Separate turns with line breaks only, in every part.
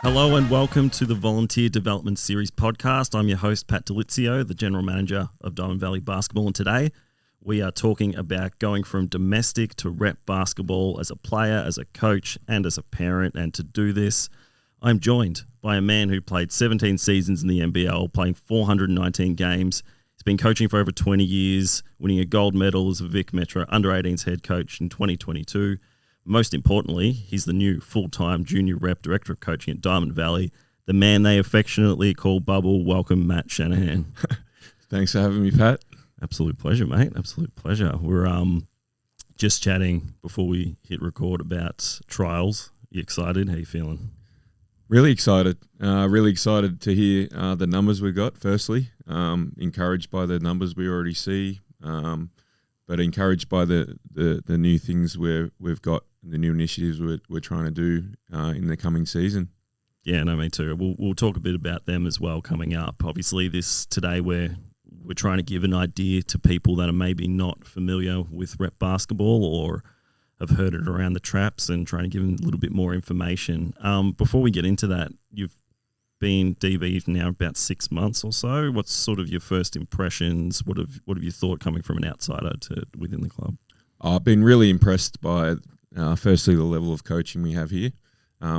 Hello and welcome to the Volunteer Development Series podcast. I'm your host, Pat Delizio, the General Manager of Diamond Valley Basketball, and today we are talking about going from domestic to rep basketball as a player, as a coach, and as a parent. And to do this, I'm joined by a man who played 17 seasons in the NBL, playing 419 games. He's been coaching for over 20 years, winning a gold medal as a Vic Metro Under-18s head coach in 2022. Most importantly, he's the new full-time junior rep director of coaching at Diamond Valley, the man they affectionately call Bubble. Welcome, Matt Shanahan.
Thanks for having me, Pat.
Absolute pleasure, mate. Absolute pleasure. We're just chatting before we hit record about trials. You excited? How you feeling?
Really excited. Really excited to hear the numbers we got, firstly. Encouraged by the numbers we already see, but encouraged by the new things we've got, the new initiatives we're trying to do in the coming season.
Yeah, no, me too. We'll talk a bit about them as well coming up. Obviously, today we're trying to give an idea to people that are maybe not familiar with rep basketball or have heard it around the traps, and trying to give them a little bit more information. Before we get into that, you've been DV now about 6 months or so. What's sort of your first impressions? What have you thought coming from an outsider to within the club?
I've been really impressed by, firstly, the level of coaching we have here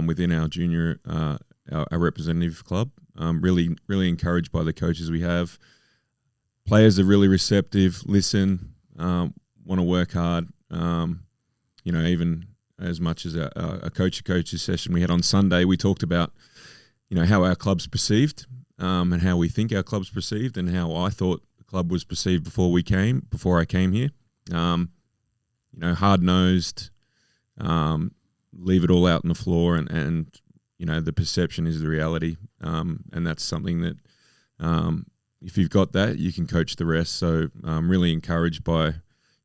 within our junior, our representative club. Really encouraged by the coaches we have. Players are really receptive, listen, want to work hard. Even as much as a coaches session we had on Sunday, we talked about, how our club's perceived and how we think our club's perceived and how I thought the club was perceived before I came here. Hard-nosed, leave it all out on the floor, and the perception is the reality. And that's something that if you've got that, you can coach the rest. So I'm really encouraged by,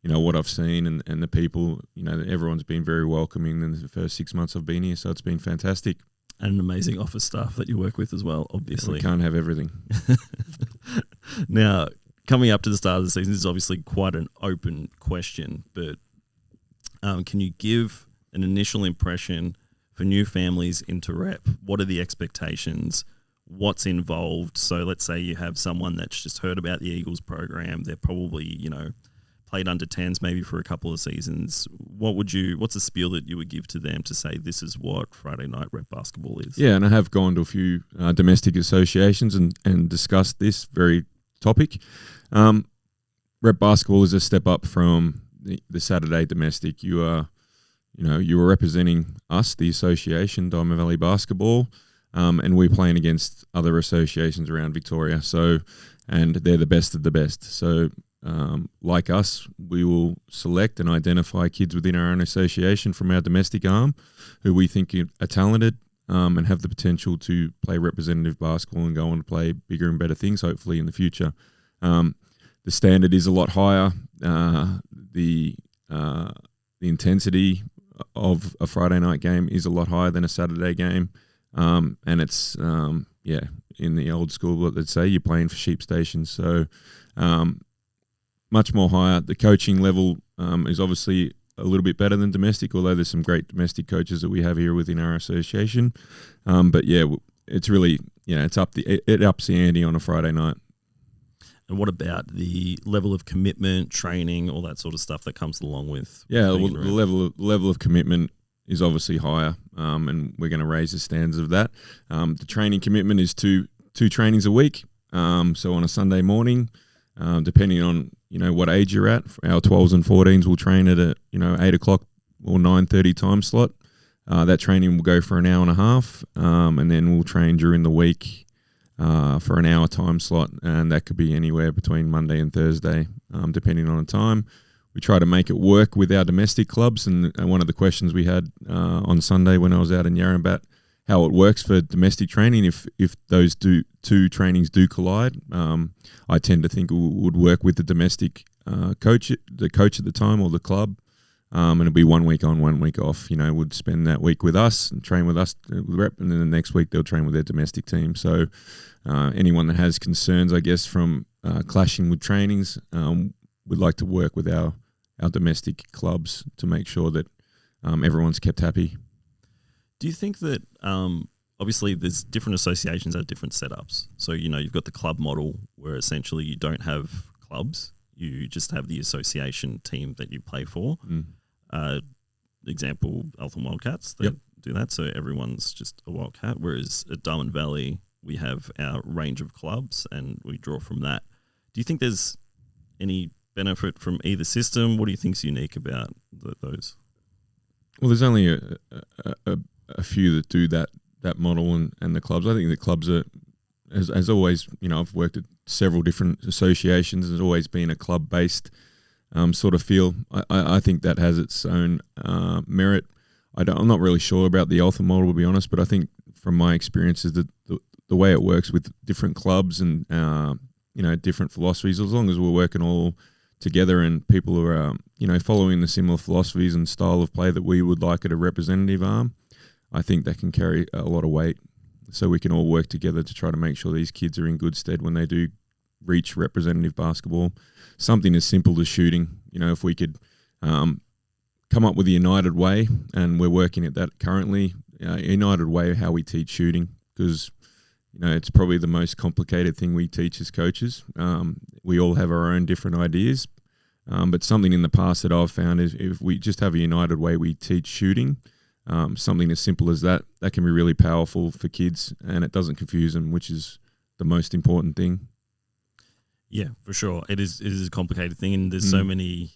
what I've seen and the people. Everyone's been very welcoming in the first 6 months I've been here, so it's been fantastic.
And an amazing office staff that you work with as well, obviously.
We can't have everything.
Now, coming up to the start of the season, this is obviously quite an open question, but can you give an initial impression for new families into rep? What are the expectations? What's involved? So let's say you have someone that's just heard about the Eagles program. They're probably, played under 10s maybe for a couple of seasons. What's a spiel that you would give to them to say this is what Friday night rep basketball is? Yeah,
and I have gone to a few domestic associations and discussed this very topic. Rep basketball is a step up from the Saturday domestic. You are representing us, the association, Diamond Valley Basketball, and we're playing against other associations around Victoria. So, and they're the best of the best. So, like us, we will select and identify kids within our own association from our domestic arm who we think are talented and have the potential to play representative basketball and go on to play bigger and better things, hopefully, in the future. The standard is a lot higher. The intensity of a Friday night game is a lot higher than a Saturday game. And it's, in the old school, what they'd say, you're playing for sheep stations. So, much more higher. The coaching level is obviously a little bit better than domestic, although there's some great domestic coaches that we have here within our association. It's really, it ups the ante on a Friday night.
And what about the level of commitment, training, all that sort of stuff that comes along with?
Yeah, the level of commitment is obviously higher, and we're going to raise the standards of that. The training commitment is two trainings a week. So on a Sunday morning, depending on what age you're at, our 12s and 14s will train at a 8 o'clock or 9:30 time slot. That training will go for an hour and a half, and then we'll train during the week for an hour time slot, and that could be anywhere between Monday and Thursday, depending on the time. We try to make it work with our domestic clubs, and one of the questions we had on Sunday when I was out in Yarrambat, how it works for domestic training, if those two trainings do collide. I tend to think it would work with the domestic coach at the time, or the club, and it'd be 1 week on, 1 week off. Would spend that week with us and train with us with rep, and then the next week they'll train with their domestic team. So anyone that has concerns, I guess, from clashing with trainings, we'd like to work with our domestic clubs to make sure that everyone's kept happy.
Do you think that obviously there's different associations have different setups? So, you've got the club model where essentially you don't have clubs, you just have the association team that you play for. Example, Eltham Wildcats, they do that. So everyone's just a Wildcat, whereas at Darwin Valley, we have our range of clubs and we draw from that. Do you think there's any benefit from either system? What do you think is unique about those?
Well, there's only a few that do that model and the clubs. I think the clubs are, as always, I've worked at several different associations. There's always been a club-based sort of feel. I think that has its own merit. I'm not really sure about the Eltham model, to be honest, but I think from my experiences that the way it works with different clubs and different philosophies, as long as we're working all together and people are following the similar philosophies and style of play that we would like at a representative arm, I think that can carry a lot of weight. So we can all work together to try to make sure these kids are in good stead when they do reach representative basketball. Something as simple as shooting, if we could come up with a united way, and we're working at that currently, united way how we teach shooting, because it's probably the most complicated thing we teach as coaches. We all have our own different ideas, but something in the past that I've found is if we just have a united way we teach shooting, something as simple as that can be really powerful for kids, and it doesn't confuse them, which is the most important thing.
Yeah, for sure. It is a complicated thing, and there's so many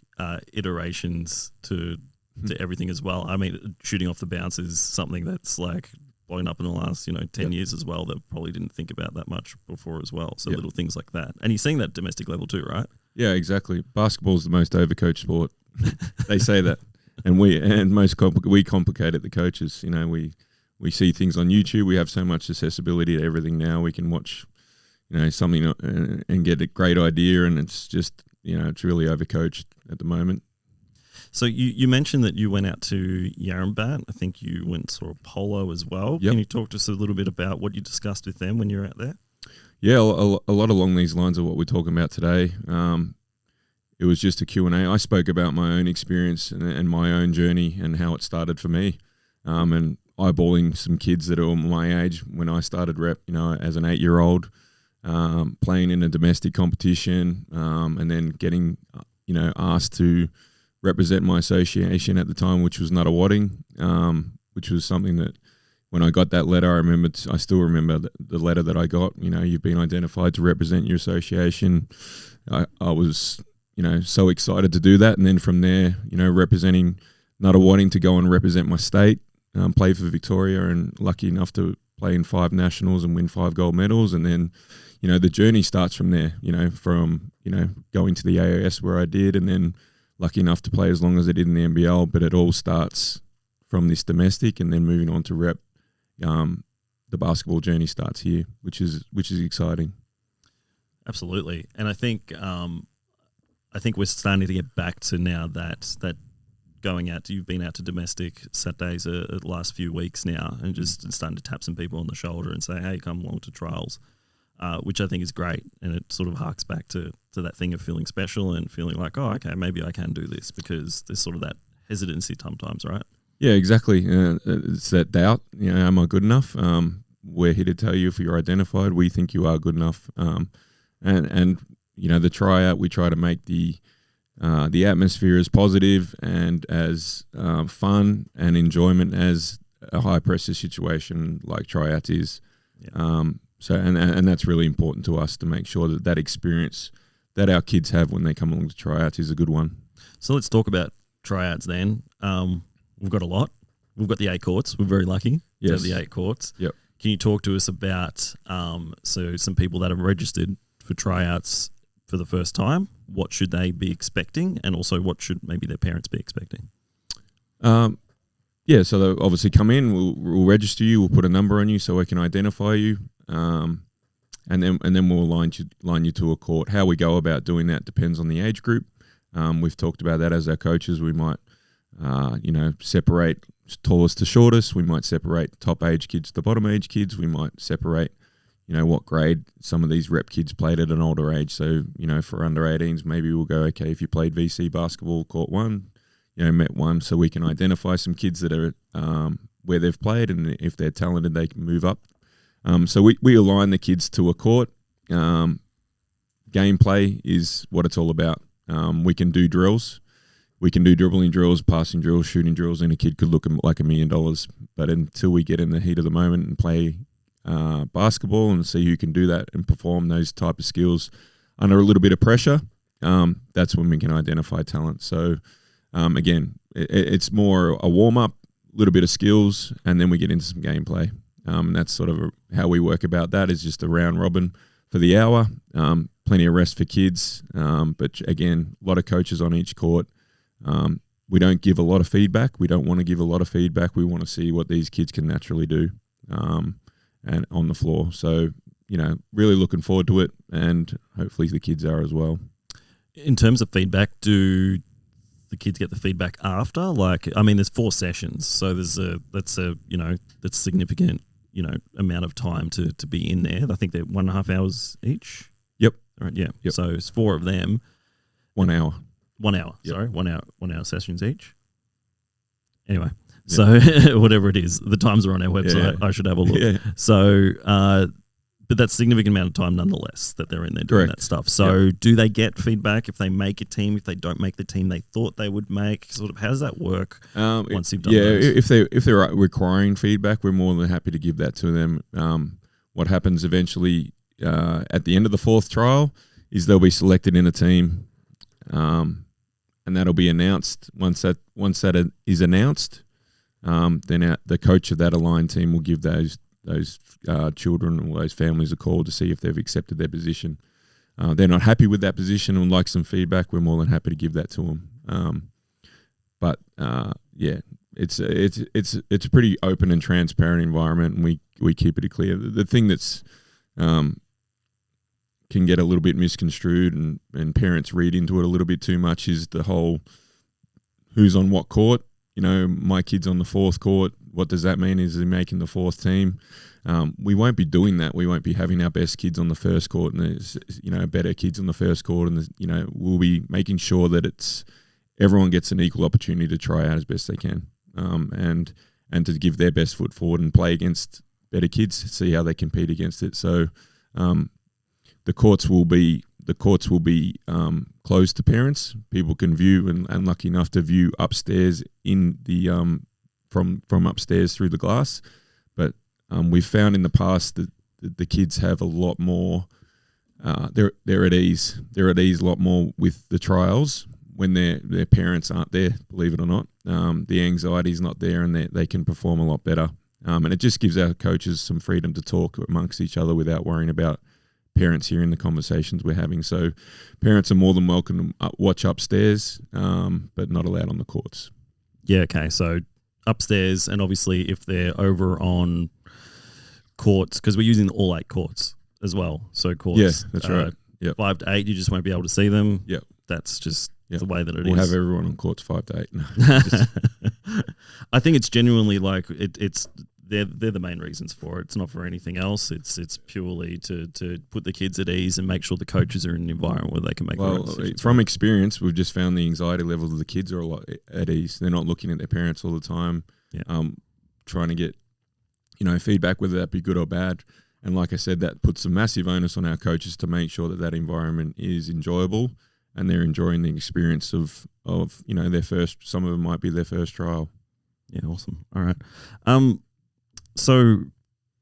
iterations to everything as well. I mean, shooting off the bounce is something that's like blown up in the last 10 years as well, that probably didn't think about that much before as well. So little things like that. And you're seeing that domestic level too, right? Yeah,
exactly. Basketball is the most overcoached sport. They say that. And we complicate it, the coaches. We see things on YouTube. We have so much accessibility to everything now. We can watch something and get a great idea, and it's just it's really overcoached at the moment.
So you mentioned that you went out to Yarrambat. I think you went saw polo as well.
Yep.
Can you talk to us a little bit about what you discussed with them when you were out there?
Yeah, a lot along these lines of what we're talking about today. It was just a Q&A. I spoke about my own experience and my own journey and how it started for me, and eyeballing some kids that are my age when I started rep, as an 8-year-old, playing in a domestic competition, and then getting, asked to represent my association at the time, which was Nuttawading, which was something that when I got that letter, I still remember the letter that I got. You've been identified to represent your association. I was, so excited to do that. And then from there, representing Nuttawading to go and represent my state, play for Victoria, and lucky enough to play in 5 nationals and win 5 gold medals. And then, the journey starts from there, from, going to the AOS where I did, and then lucky enough to play as long as I did in the NBL. But it all starts from this domestic, and then moving on to rep. The basketball journey starts here, which is exciting.
Absolutely. And I think we're starting to get back to now that going out, you've been out to domestic Saturdays the last few weeks now, and just starting to tap some people on the shoulder and say, hey, come along to trials, which I think is great. And it sort of harks back to that thing of feeling special and feeling like, oh, okay, maybe I can do this, because there's sort of that hesitancy sometimes, right?
Yeah, exactly. It's that doubt, am I good enough? We're here to tell you if you're identified, we think you are good enough. And the tryout, we try to make the atmosphere as positive and as fun and enjoyment as a high pressure situation like tryout is. Yeah. And that's really important to us, to make sure that experience that our kids have when they come along to tryouts is a good one.
So let's talk about tryouts then. We've got a lot. We've got the 8 courts. We're very lucky to have the 8 courts.
Yep.
Can you talk to us about some people that have registered for tryouts for the first time? What should they be expecting, and also what should maybe their parents be expecting?
So they'll obviously come in. We'll register you. We'll put a number on you so we can identify you, and then we'll line you to a court. How we go about doing that depends on the age group. We've talked about that as our coaches. We might separate tallest to shortest. We might separate top age kids to bottom age kids. We might separate, what grade some of these rep kids played at an older age. So, for under 18s, maybe we'll go, okay, if you played VC basketball, court 1, Met 1, so we can identify some kids that are where they've played, and if they're talented, they can move up. So we align the kids to a court. Gameplay is what it's all about. We can do drills. We can do dribbling drills, passing drills, shooting drills, and a kid could look like $1 million. But until we get in the heat of the moment and play basketball and see who can do that and perform those type of skills under a little bit of pressure, that's when we can identify talent. So, again, it's more a warm-up, a little bit of skills, and then we get into some gameplay. And that's sort of how we work about that, is just a round robin for the hour, plenty of rest for kids. But, again, a lot of coaches on each court. We don't give a lot of feedback. We don't want to give a lot of feedback. We want to see what these kids can naturally do and on the floor. So, really looking forward to it, and hopefully the kids are as well.
In terms of feedback, do the kids get the feedback after? There's 4 sessions, so that's significant, amount of time to be in there. I think they're 1.5 hours each.
Yep.
Right. Yeah.
Yep.
So it's 4 of them.
1 hour.
1 hour.
Yep.
Sorry, 1 hour. 1 hour sessions each. Anyway, so whatever it is, the times are on our website. Yeah. I should have a look. Yeah. So, but that's a significant amount of time nonetheless that they're in there doing that stuff. So do they get feedback if they make a team, if they don't make the team they thought they would make? Sort of, how does that work once you've done those?
If they're requiring feedback, we're more than happy to give that to them. What happens eventually at the end of the 4th trial is they'll be selected in a team, and that'll be announced. Once that is announced, then the coach of that aligned team will give those children or those families a call to see if they've accepted their position. They're not happy with that position and would like some feedback. We're more than happy to give that to them. It's a pretty open and transparent environment, and we keep it clear. The thing that's can get a little bit misconstrued and parents read into it a little bit too much is the whole who's on what court. My kid's on the 4th court. What does that mean? Is he making the 4th team? We won't be doing that. We won't be having our best kids on the 1st court and there's, better kids on the 1st court. And, we'll be making sure that everyone gets an equal opportunity to try out as best they can, and to give their best foot forward and play against better kids, see how they compete against it. So the courts will be closed to parents. People can view and lucky enough to view upstairs in the from upstairs through the glass. But we've found in the past that the kids have a lot more. They're at ease. They're at ease a lot more with the trials when their parents aren't there. Believe it or not, the anxiety is not there, and they can perform a lot better. And it just gives our coaches some freedom to talk amongst each other without worrying about parents hearing the conversations we're having. So parents are more than welcome to watch upstairs, but not allowed on the courts.
Yeah, okay. So upstairs, and obviously if they're over on courts, because we're using all 8 courts as well. So courts,
yeah, that's right. Yep.
5 to 8, you just won't be able to see them.
Yep.
That's just the way that
we'll
is.
have everyone on courts 5 to 8. No,
I think it's genuinely like it's they're the main reasons for it. It's not for anything else. It's purely to put the kids at ease and make sure the coaches are in an environment where they can make their own decisions.
From experience, we've just found the anxiety levels of the kids are a lot at ease. They're not looking at their parents all the time, trying to get feedback, whether that be good or bad. And like I said, that puts a massive onus on our coaches to make sure that environment is enjoyable and they're enjoying the experience of their first. Some of them might be their first trial.
Yeah, awesome. All right. So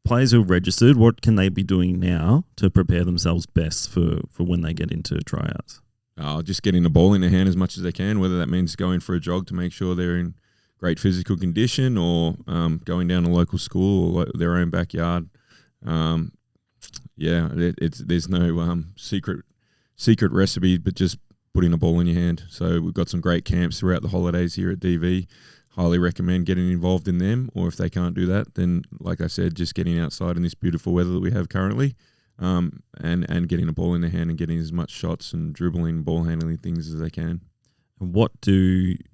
players who are registered, what can they be doing now to prepare themselves best for when they get into tryouts?
Just getting the ball in their hand as much as they can, whether that means going for a jog to make sure they're in great physical condition, or going down to local school or their own backyard. There's no secret recipe, but just putting a ball in your hand. So we've got some great camps throughout the holidays here at DV. Highly recommend getting involved in them, or if they can't do that, then like I said, just getting outside in this beautiful weather that we have currently, and getting a ball in their hand and getting as much shots and dribbling, ball handling things as they can.
And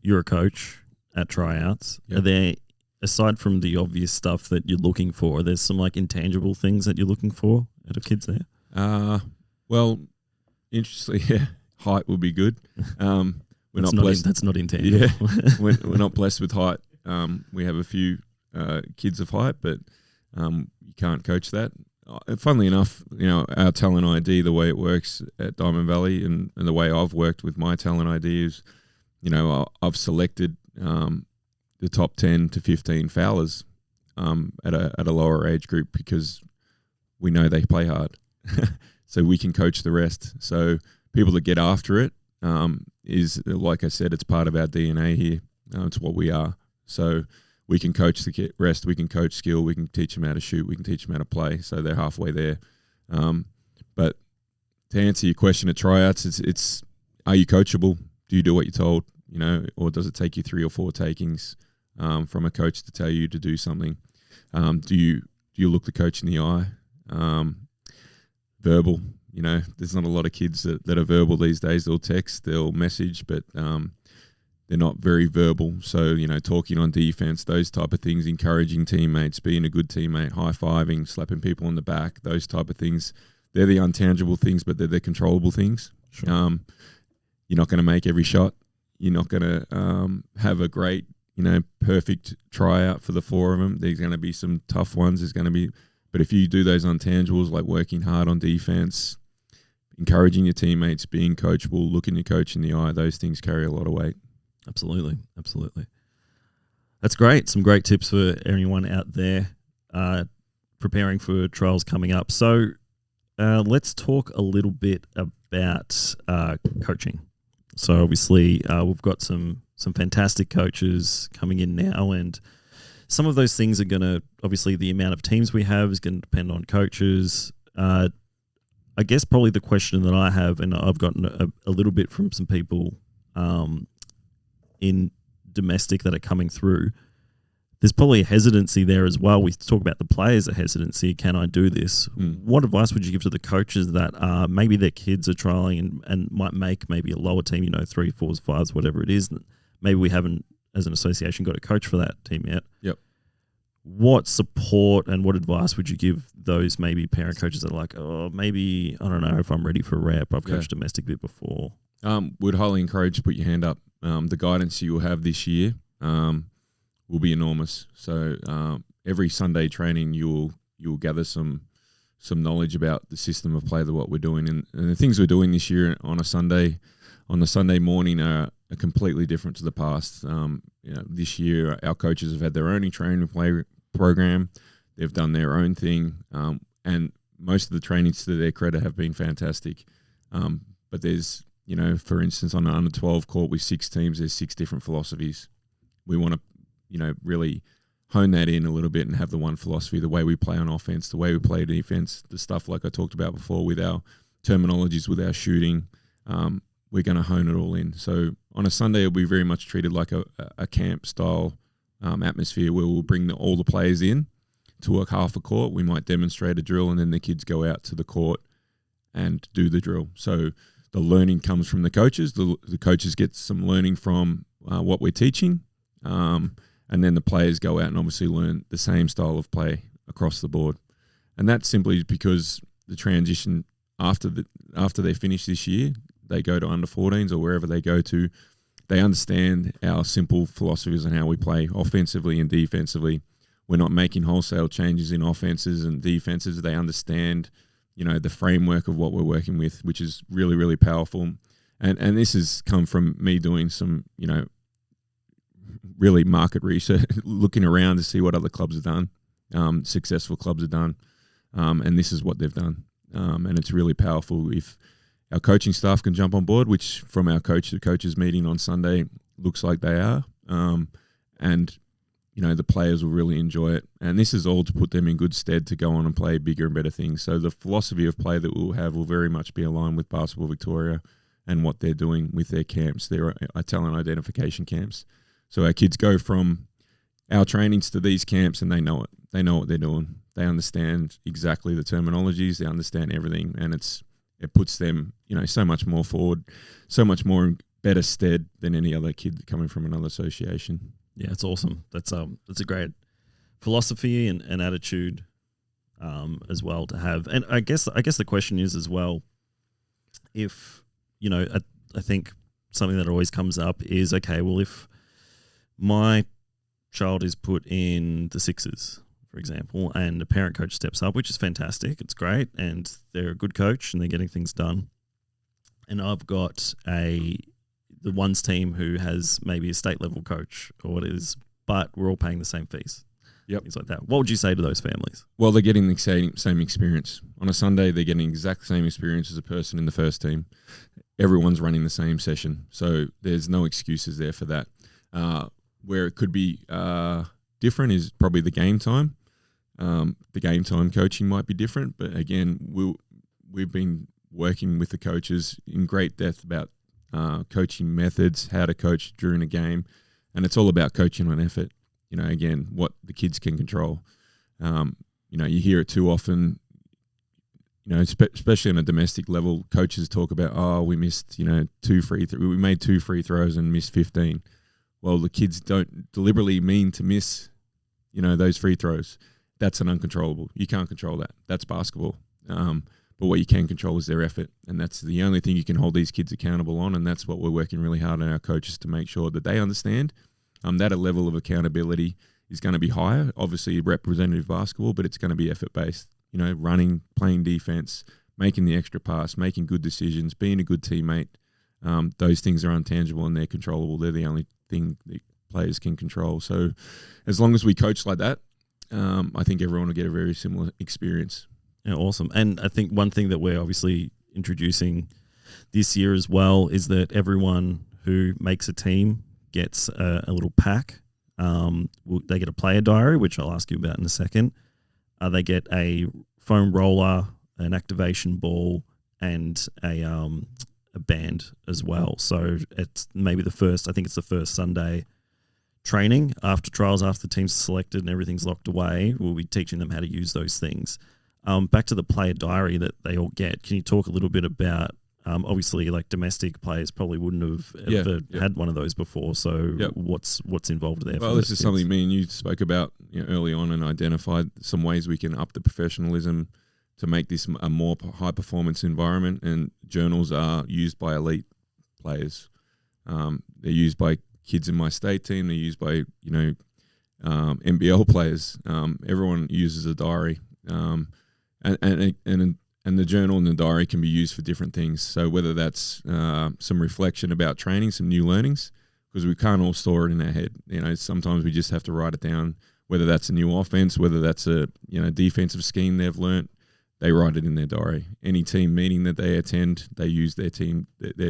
you're a coach at tryouts.
Yep.
Are there aside from the obvious stuff that you're looking for, there's some like intangible things that you're looking for out of kids there?
Well, interestingly, yeah, height would be good. We're not blessed.
That's not intangible.
Yeah, we're not blessed with height. We have a few kids of height, but you can't coach that. Funnily enough, our talent ID, the way it works at Diamond Valley, and the way I've worked with my talent ID is, I've selected the top 10 to 15 foulers at a lower age group because we know they play hard, so we can coach the rest. So people that get after it is, like I said, it's part of our DNA here. It's what we are. So we can coach the rest. We can coach skill. We can teach them how to shoot. We can teach them how to play. So they're halfway there. But to answer your question at tryouts, it's are you coachable? Do you do what you're told? Or does it take you 3 or 4 takings from a coach to tell you to do something? Do you look the coach in the eye? Verbal. There's not a lot of kids that are verbal these days. They'll text, they'll message, but they're not very verbal. So, talking on defense, those type of things, encouraging teammates, being a good teammate, high-fiving, slapping people on the back, those type of things. They're the intangible things, but they're the controllable things.
Sure.
You're not going to make every shot. You're not going to have a great, perfect tryout for the 4 of them. There's going to be some tough ones. But if you do those intangibles, like working hard on defense, encouraging your teammates, being coachable, looking your coach in the eye, those things carry a lot of weight.
Absolutely. That's great. Some great tips for anyone out there preparing for trials coming up. So let's talk a little bit about coaching. So obviously we've got some fantastic coaches coming in now, and some of those things are going to, obviously the amount of teams we have is going to depend on coaches. I guess probably the question that I have, and I've gotten a little bit from some people in domestic that are coming through, there's probably a hesitancy there as well. We talk about the players' hesitancy. Can I do this? What advice would you give to the coaches that maybe their kids are trialing and might make maybe a lower team, 3, 4s, 5s, whatever it is. Maybe we haven't, as an association, got a coach for that team yet.
Yep. What
support and what advice would you give those maybe parent coaches that are like, oh, maybe, I don't know if I'm ready for a rep. I've coached domestic a bit before.
Would highly encourage to put your hand up. The guidance you will have this year will be enormous. So every Sunday training, you'll gather some knowledge about the system of play, what we're doing, and the things we're doing this year on a Sunday morning are completely different to the past. This year our coaches have had their own train and play program. They've done their own thing, and most of the trainings, to their credit, have been fantastic. But there's, for instance, on an under 12 court with 6 teams, there's 6 different philosophies. We want to, really hone that in a little bit and have the one philosophy, the way we play on offense, the way we play defense, the stuff like I talked about before with our terminologies, with our shooting. We're going to hone it all in. So on a Sunday, it'll be very much treated like a camp style atmosphere where we'll bring all the players in to a half a court. We might demonstrate a drill, and then the kids go out to the court and do the drill. So the learning comes from the coaches. The coaches get some learning from what we're teaching, and then the players go out and obviously learn the same style of play across the board. And that's simply because the transition after they finish this year, they go to under 14s or wherever they go to, they understand our simple philosophies and how we play offensively and defensively. We're not making wholesale changes in offenses and defenses. They understand, the framework of what we're working with, which is really, really powerful. And this has come from me doing some, really market research, looking around to see what other clubs have done, successful clubs have done. And this is what they've done. And it's really powerful if our coaching staff can jump on board, which from our coaches meeting on Sunday looks like they are. And, the players will really enjoy it. And this is all to put them in good stead to go on and play bigger and better things. So the philosophy of play that we'll have will very much be aligned with Basketball Victoria and what they're doing with their camps, their talent identification camps. So our kids go from our trainings to these camps and they know it. They know what they're doing. They understand exactly the terminologies. They understand everything. And it puts them, so much more forward, so much more in better stead than any other kid coming from another association.
Yeah, it's awesome. That's a great philosophy and attitude as well to have. And I guess the question is as well, if I think something that always comes up is, okay, well, if my child is put in the Sixers, for example, and a parent coach steps up, which is fantastic, it's great, and they're a good coach and they're getting things done. And I've got the ones team who has maybe a state level coach or what it is, but we're all paying the same fees.
Yep.
Things like that. What would you say to those families?
Well, they're getting the same experience. On a Sunday, they're getting the exact same experience as a person in the first team. Everyone's running the same session. So there's no excuses there for that. Where it could be different is probably the game time. The game time coaching might be different. But again, we've been working with the coaches in great depth about coaching methods, how to coach during a game. And it's all about coaching on effort. Again, what the kids can control. You hear it too often, especially on a domestic level, coaches talk about, we missed, we made 2 free throws and missed 15. Well, the kids don't deliberately mean to miss, those free throws. That's an uncontrollable. You can't control that. That's basketball. But what you can control is their effort. And that's the only thing you can hold these kids accountable on. And that's what we're working really hard on our coaches to make sure that they understand that a level of accountability is going to be higher. Obviously, representative basketball, but it's going to be effort-based. Running, playing defense, making the extra pass, making good decisions, being a good teammate. Those things are intangible and they're controllable. They're the only thing that players can control. So as long as we coach like that, I think everyone will get a very similar experience.
Yeah, awesome. And I think one thing that we're obviously introducing this year as well is that everyone who makes a team gets a little pack. They get a player diary, which I'll ask you about in a second. They get a foam roller, an activation ball, and a band as well. So it's maybe the first Sunday training after trials, after the team's selected and everything's locked away. We'll be teaching them how to use those things. Back to the player diary that they all get. Can you talk a little bit about, obviously, like domestic players probably wouldn't have ever had one of those before. So what's involved there?
Well, this is something me and you spoke about early on and identified some ways we can up the professionalism to make this a more high performance environment. And journals are used by elite players. They're used by kids in my state team. They're used by NBL players. Everyone uses a diary. And the journal and the diary can be used for different things. So whether that's some reflection about training, some new learnings, because we can't all store it in our head. Sometimes we just have to write it down, whether that's a new offense, whether that's a defensive scheme they've learnt, they write it in their diary. Any team meeting that they attend, they use their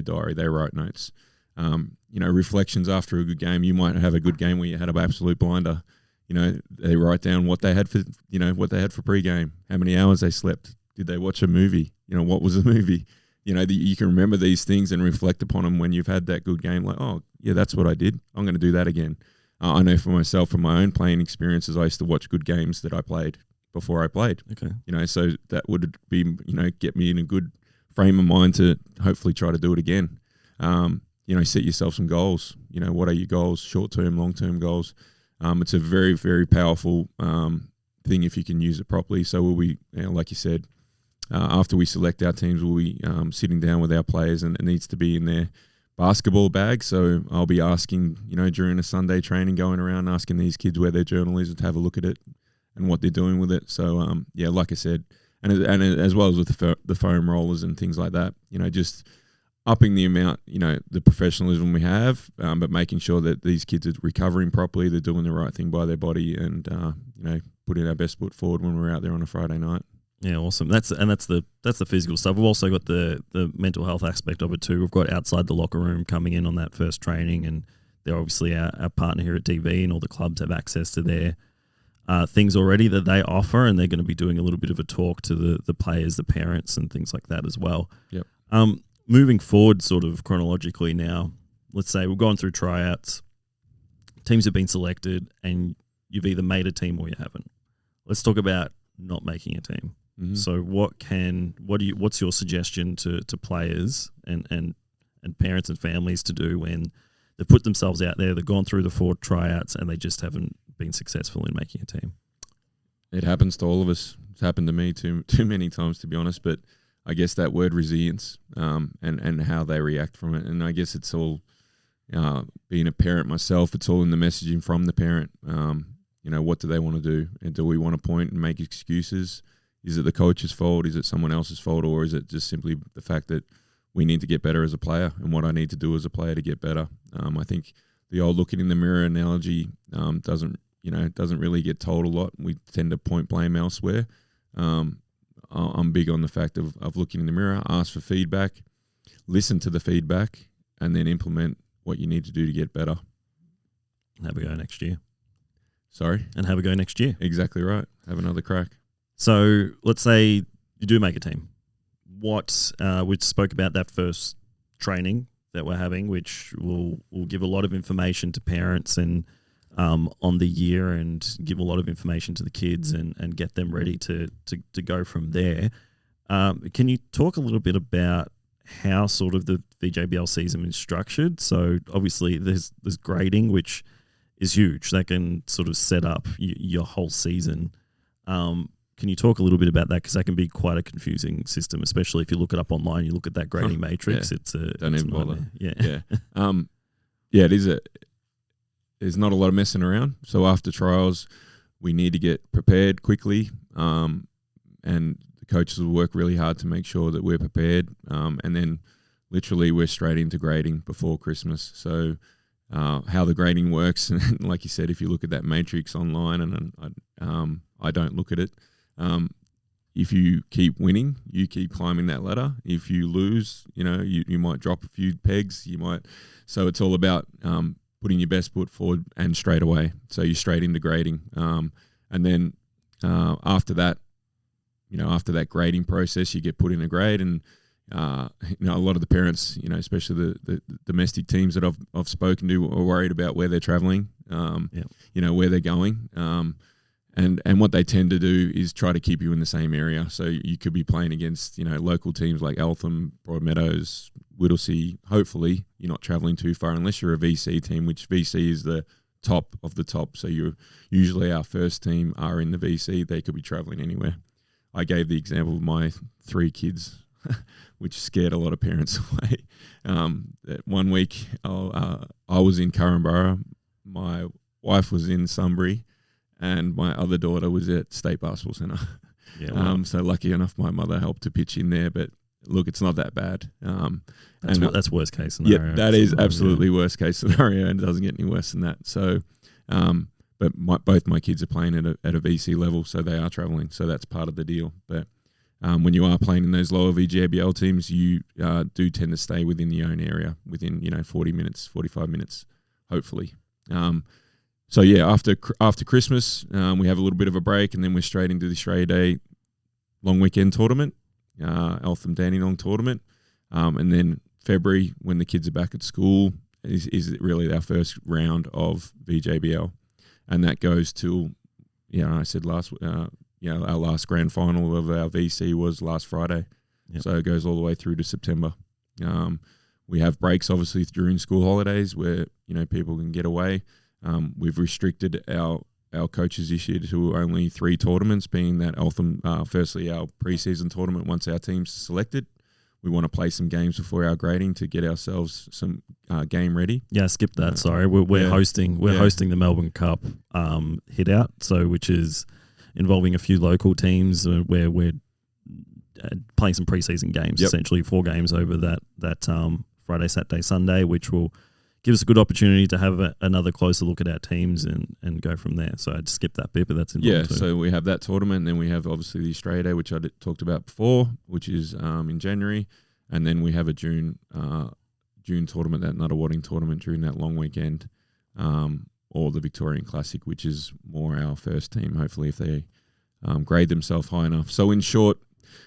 diary, they write notes. Reflections after a good game. You might have a good game where you had an absolute blinder. They write down what they had for pregame, how many hours they slept. Did they watch a movie? What was the movie? You can remember these things and reflect upon them when you've had that good game. Like, oh, yeah, that's what I did. I'm going to do that again. I know for myself, from my own playing experiences, I used to watch good games that I played before I played.
Okay.
So that would be, get me in a good frame of mind to hopefully try to do it again. Set yourself some goals. What are your goals? Short-term, long-term goals. It's a very, very powerful thing if you can use it properly. So we'll be, like you said, after we select our teams, we'll be sitting down with our players, and it needs to be in their basketball bag. So I'll be asking, during a Sunday training, going around asking these kids where their journal is and to have a look at it and what they're doing with it. So, like I said, and as well as with the foam rollers and things like that, just upping the amount, the professionalism we have, but making sure that these kids are recovering properly, they're doing the right thing by their body, and putting our best foot forward when we're out there on a Friday night.
Yeah, awesome. That's the physical stuff. We've also got the mental health aspect of it too. We've got outside the locker room coming in on that first training, and they're obviously our partner here at DV, and all the clubs have access to their things already that they offer, and they're going to be doing a little bit of a talk to the players, the parents, and things like that as well.
Yep.
Moving forward, sort of chronologically now, let's say we've gone through tryouts, teams have been selected, and you've either made a team or you haven't. Let's talk about not making a team. Mm-hmm. So what's your suggestion to players and parents and families to do when they've put themselves out there, they've gone through the 4 tryouts, and they just haven't been successful in making a team.
It happens to all of us. It's happened to me too many times, to be honest. But I guess that word resilience, and how they react from it, and I guess it's all being a parent myself. It's all in the messaging from the parent. What do they want to do, and do we want to point and make excuses? Is it the coach's fault? Is it someone else's fault, or is it just simply the fact that we need to get better as a player, and what I need to do as a player to get better? I think the old looking in the mirror analogy doesn't really get told a lot. We tend to point blame elsewhere. I'm big on the fact of looking in the mirror, ask for feedback, listen to the feedback, and then implement what you need to do to get better.
Have a go next year.
Sorry?
And have a go next year.
Exactly right. Have another crack.
So let's say you do make a team. We spoke about that first training that we're having, which will give a lot of information to parents and on the year, and give a lot of information to the kids and get them ready to go from there. Can you talk a little bit about how sort of the VJBL season is structured? So obviously there's grading, which is huge. That can sort of set up your whole season. Can you talk a little bit about that? Because that can be quite a confusing system, especially if you look it up online. You look at that grading matrix.
Yeah.
Don't
even bother.
Yeah.
It is there's not a lot of messing around. So after trials, we need to get prepared quickly, and the coaches will work really hard to make sure that we're prepared. And then literally we're straight into grading before Christmas. So how the grading works, and like you said, if you look at that matrix online, and I don't look at it. If you keep winning, you keep climbing that ladder. If you lose, you might drop a few pegs. So it's all about putting your best foot forward and straight away. So you're straight into grading, and then after that, after that grading process, you get put in a grade. And a lot of the parents, especially the domestic teams that I've spoken to, are worried about where they're traveling, where they're going. And what they tend to do is try to keep you in the same area. So you could be playing against, local teams like Eltham, Broadmeadows, Whittlesea. Hopefully you're not travelling too far unless you're a VC team, which VC is the top of the top. So usually our first team are in the VC. They could be travelling anywhere. I gave the example of my 3 kids, which scared a lot of parents away. That one week I was in Currumborough. My wife was in Sunbury. And my other daughter was at State Basketball Centre. Yeah, so lucky enough, my mother helped to pitch in there. But look, it's not that bad.
That's worst case scenario.
Yeah, that is absolutely worst case scenario, and it doesn't get any worse than that. So, but both my kids are playing at a VC level, so they are travelling. So that's part of the deal. But when you are playing in those lower VJBL teams, you do tend to stay within your own area, within 40 minutes, 45 minutes, hopefully. So yeah, after Christmas, we have a little bit of a break, and then we're straight into the Australia Day long weekend tournament, Eltham Dandenong tournament, and then February, when the kids are back at school, is really our first round of VJBL, and that goes till, I said our last grand final of our VC was last Friday, so it goes all the way through to September. We have breaks obviously during school holidays where people can get away. We've restricted our coaches this year to only 3 tournaments, being that Eltham, firstly our pre-season tournament. Once our team's selected, we want to play some games before our grading to get ourselves some game ready.
Yeah, skip that. Sorry, we're hosting the Melbourne Cup hit out, which is involving a few local teams where we're playing some pre-season games. Essentially 4 games over that Friday, Saturday, Sunday, which will give us a good opportunity to have another closer look at our teams and go from there. So I'd skip that bit, but that's involved too.
So we have that tournament, and then we have obviously the Australia Day, which I talked about before, which is in January, and then we have a June tournament, that Nuttawading tournament during that long weekend, or the Victorian Classic, which is more our first team, hopefully, if they grade themselves high enough. So in short,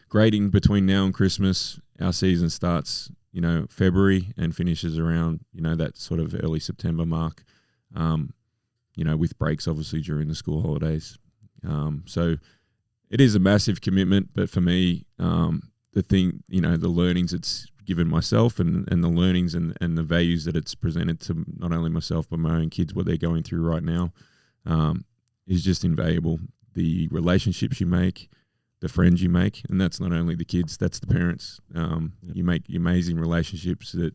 grading between now and Christmas, our season starts February and finishes around, that sort of early September mark, with breaks obviously during the school holidays. So it is a massive commitment, but for me, the thing, the learnings, it's given myself and the learnings and the values that it's presented to not only myself but my own kids, what they're going through right now, is just invaluable. The relationships you make, the friends you make, and that's not only the kids, that's the parents. You make amazing relationships that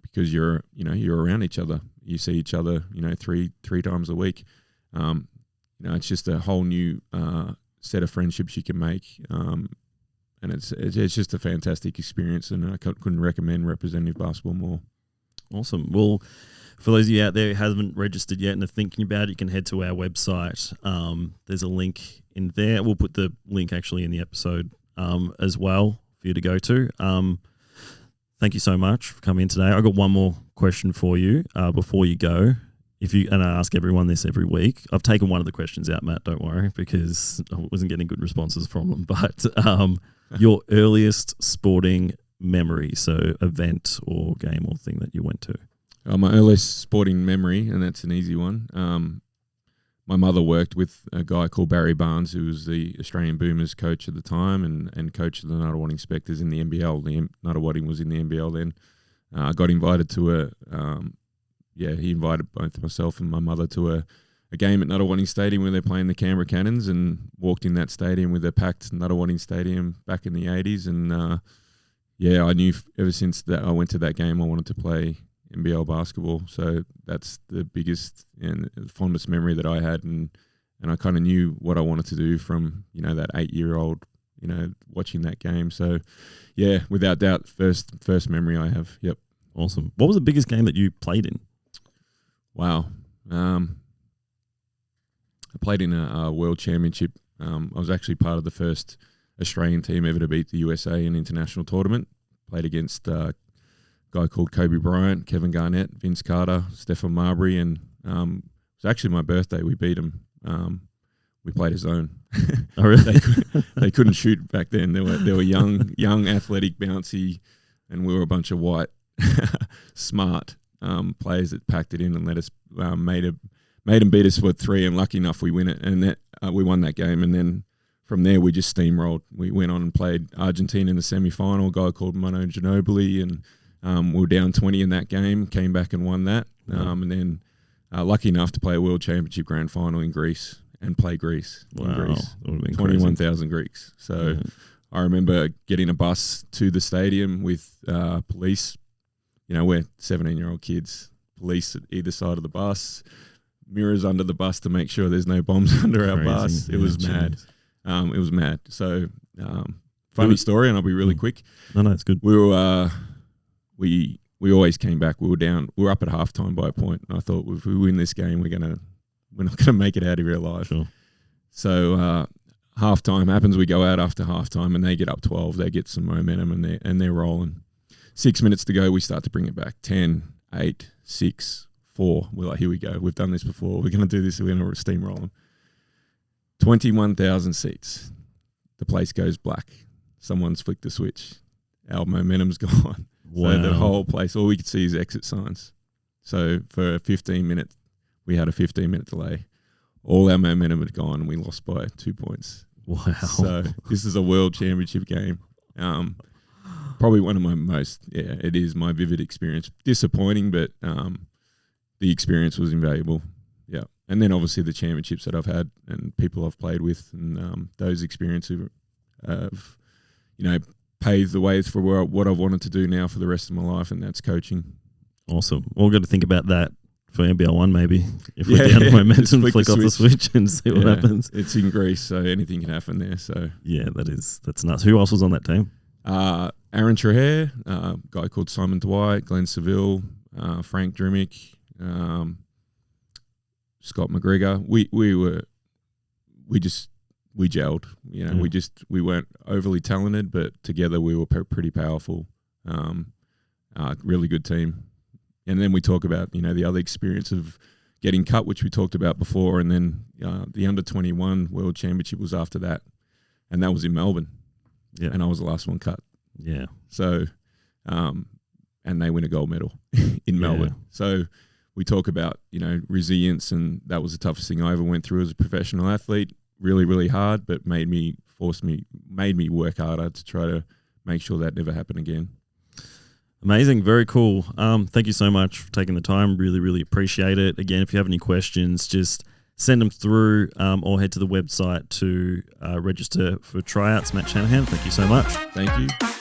because you're around each other. You see each other, three times a week. It's just a whole new set of friendships you can make. And it's just a fantastic experience, and I couldn't recommend representative basketball more.
Awesome. Well, for those of you out there who haven't registered yet and are thinking about it, you can head to our website. There's a link in there. We'll put the link actually in the episode as well for you to go to. Thank you so much for coming in today. I've got one more question for you before you go. And I ask everyone this every week. I've taken one of the questions out, Matt, don't worry, because I wasn't getting good responses from them. But your earliest sporting memory, so event or game or thing that you went to?
My earliest sporting memory, and that's an easy one. My mother worked with a guy called Barry Barnes, who was the Australian Boomers coach at the time and coach of the Nunawading Spectres in the NBL. The Nunawading was in the NBL then. I got invited to he invited both myself and my mother to a game at Nunawading Stadium where they're playing the Canberra Cannons, and walked in that stadium with a packed Nunawading Stadium back in the 80s. And I knew ever since that I went to that game I wanted to play NBL basketball. So that's the biggest and fondest memory that I had, and I kind of knew what I wanted to do from that 8-year-old watching that game. So yeah, without doubt, first memory I have. Yep.
Awesome. What was the biggest game that you played in?
Wow. I played in a world championship. I was actually part of the first Australian team ever to beat the USA in an international tournament. Played against a guy called Kobe Bryant, Kevin Garnett, Vince Carter, Stephen Marbury, and it was actually my birthday. We beat them. We played a zone.
Oh, really?
They couldn't shoot back then. They were young, athletic, bouncy, and we were a bunch of white, smart players that packed it in and let us made them beat us for 3. And lucky enough, we win it, and we won that game. And then from there, we just steamrolled. We went on and played Argentina in the semi-final. A guy called Manu Ginobili, and we were down 20 in that game. Came back and won that. And then lucky enough to play a World Championship Grand Final in Greece and play Greece.
Wow,
in Greece.
21,000
Greeks. So I remember getting a bus to the stadium with police. We're 17-year-old kids. Police at either side of the bus. Mirrors under the bus to make sure there's no bombs under our bus. It was mad. It was mad. So funny story, and I'll be really quick.
No, it's good.
We were we always came back. We were down. We were up at halftime by a point, and I thought if we win this game, we're not gonna make it out of here alive.
Sure.
So halftime happens. We go out after halftime, and they get up 12. They get some momentum, and they're rolling. 6 minutes to go, we start to bring it back. 10, 8, 6, 4. We're like, here we go. We've done this before. We're going to do this. We're going to steamroll them. 21,000 seats. The place goes black. Someone's flicked the switch. Our momentum's gone.
Wow.
So the whole place, all we could see is exit signs. So for 15 minutes, we had a 15-minute delay. All our momentum had gone, and we lost by 2 points.
Wow.
So this is a world championship game. Probably one of my it is my vivid experience. Disappointing, but the experience was invaluable. Yeah. And then obviously the championships that I've had and people I've played with, and those experiences have, paved the way for what I've wanted to do now for the rest of my life, and that's coaching.
Awesome. Well, we've got to think about that for NBL 1 maybe. If we're down to momentum, flick off the switch and see what happens.
It's in Greece, so anything can happen there. So
yeah, that's nuts. Who else was on that team?
Aaron Trahair, a guy called Simon Dwight, Glenn Seville, Frank Drimick, Scott McGregor. We gelled. We weren't overly talented, but together we were pretty powerful. Really good team. And then we talk about the other experience of getting cut, which we talked about before, and then the under-21 World Championship was after that, and that was in Melbourne. Yeah, and I was the last one cut.
Yeah.
So, and they win a gold medal in Melbourne. So we talk about, resilience, and that was the toughest thing I ever went through as a professional athlete. Really, really hard, but made me work harder to try to make sure that never happened again.
Amazing. Very cool. Thank you so much for taking the time. Really, really appreciate it. Again, if you have any questions, just send them through or head to the website to register for tryouts. Matt Shanahan, thank you so much.
Thank you.